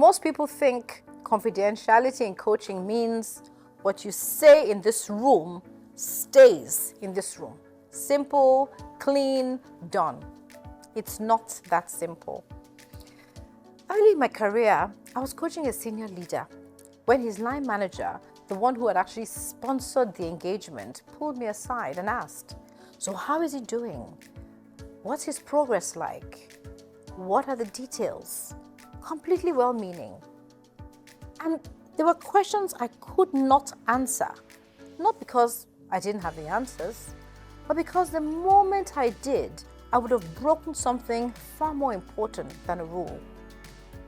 Most people think confidentiality in coaching means what you say in this room stays in this room. Simple, clean, done. It's not that simple. Early in my career, I was coaching a senior leader when his line manager, the one who had actually sponsored the engagement, pulled me aside and asked, "So how is he doing? What's his progress like? What are the details?" Completely well-meaning. And there were questions I could not answer, not because I didn't have the answers, but because the moment I did, I would have broken something far more important than a rule.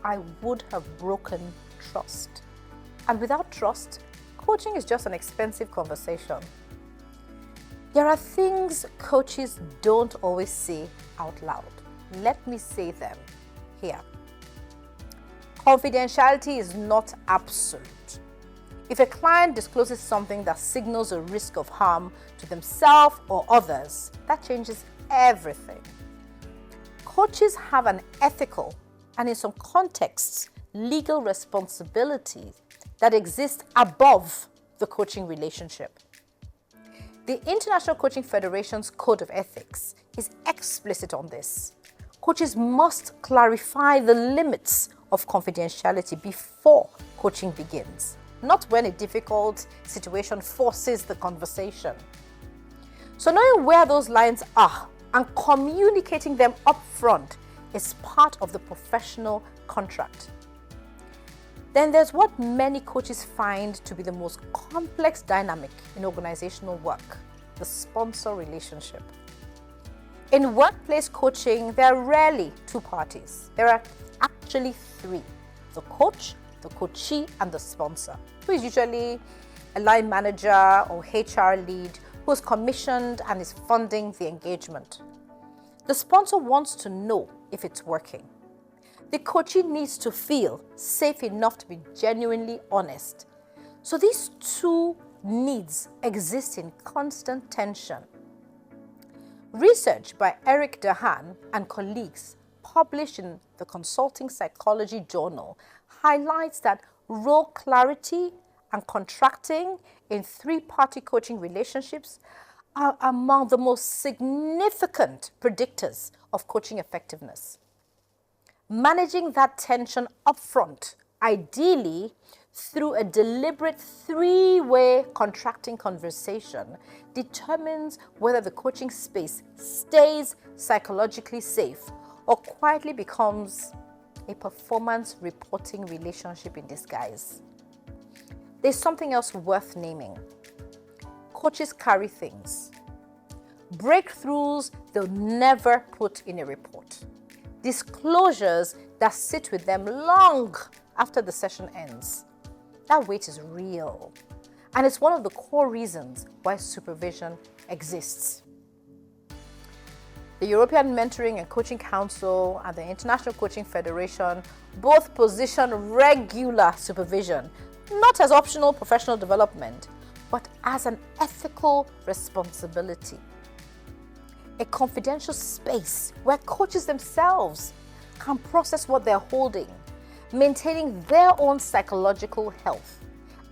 I would have broken trust. And without trust, coaching is just an expensive conversation. There are things coaches don't always say out loud. Let me say them here. Confidentiality is not absolute. If a client discloses something that signals a risk of harm to themselves or others, that changes everything. Coaches have an ethical and, in some contexts, legal responsibility that exists above the coaching relationship. The International Coaching Federation's Code of Ethics is explicit on this. Coaches must clarify the limits of confidentiality before coaching begins, not when a difficult situation forces the conversation. So knowing where those lines are and communicating them upfront is part of the professional contract. Then there's what many coaches find to be the most complex dynamic in organizational work, the sponsor relationship. In workplace coaching, there are rarely two parties. There are actually three: the coach, the coachee, and the sponsor, who is usually a line manager or HR lead who is commissioned and is funding the engagement. The sponsor wants to know if it's working. The coachee needs to feel safe enough to be genuinely honest. So these two needs exist in constant tension. Research by Eric Dehan and colleagues published in the Consulting Psychology Journal highlights that role clarity and contracting in three-party coaching relationships are among the most significant predictors of coaching effectiveness. Managing that tension upfront, ideally through a deliberate three-way contracting conversation, determines whether the coaching space stays psychologically safe or quietly becomes a performance reporting relationship in disguise. There's something else worth naming. Coaches carry things. Breakthroughs they'll never put in a report. Disclosures that sit with them long after the session ends. That weight is real. And it's one of the core reasons why supervision exists. The European Mentoring and Coaching Council and the International Coaching Federation both position regular supervision not as optional professional development, but as an ethical responsibility. A confidential space where coaches themselves can process what they're holding, maintaining their own psychological health,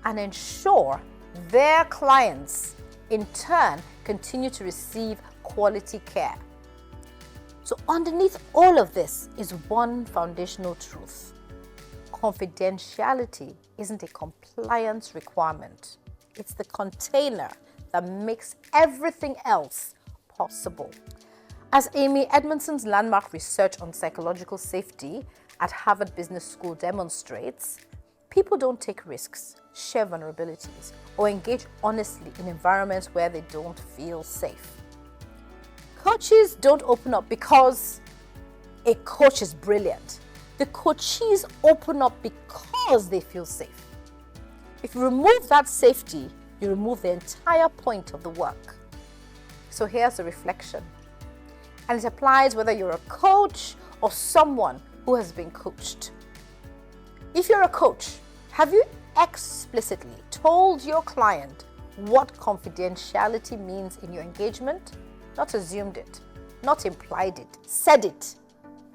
and ensure their clients, in turn, continue to receive quality care. So underneath all of this is one foundational truth. Confidentiality isn't a compliance requirement. It's the container that makes everything else possible. As Amy Edmondson's landmark research on psychological safety at Harvard Business School demonstrates, people don't take risks, share vulnerabilities, or engage honestly in environments where they don't feel safe. Coaches don't open up because a coach is brilliant. The coachees open up because they feel safe. If you remove that safety, you remove the entire point of the work. So here's a reflection. And it applies whether you're a coach or someone who has been coached. If you're a coach, have you explicitly told your client what confidentiality means in your engagement? Not assumed it, not implied it, said it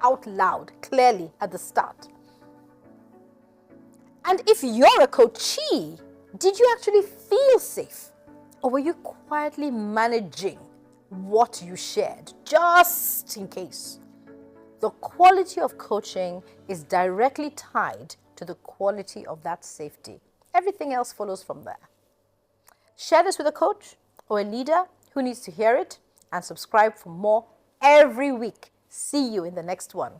out loud, clearly at the start. And if you're a coachee, did you actually feel safe? Or were you quietly managing what you shared, just in case? The quality of coaching is directly tied to the quality of that safety. Everything else follows from there. Share this with a coach or a leader who needs to hear it, and subscribe for more every week. See you in the next one.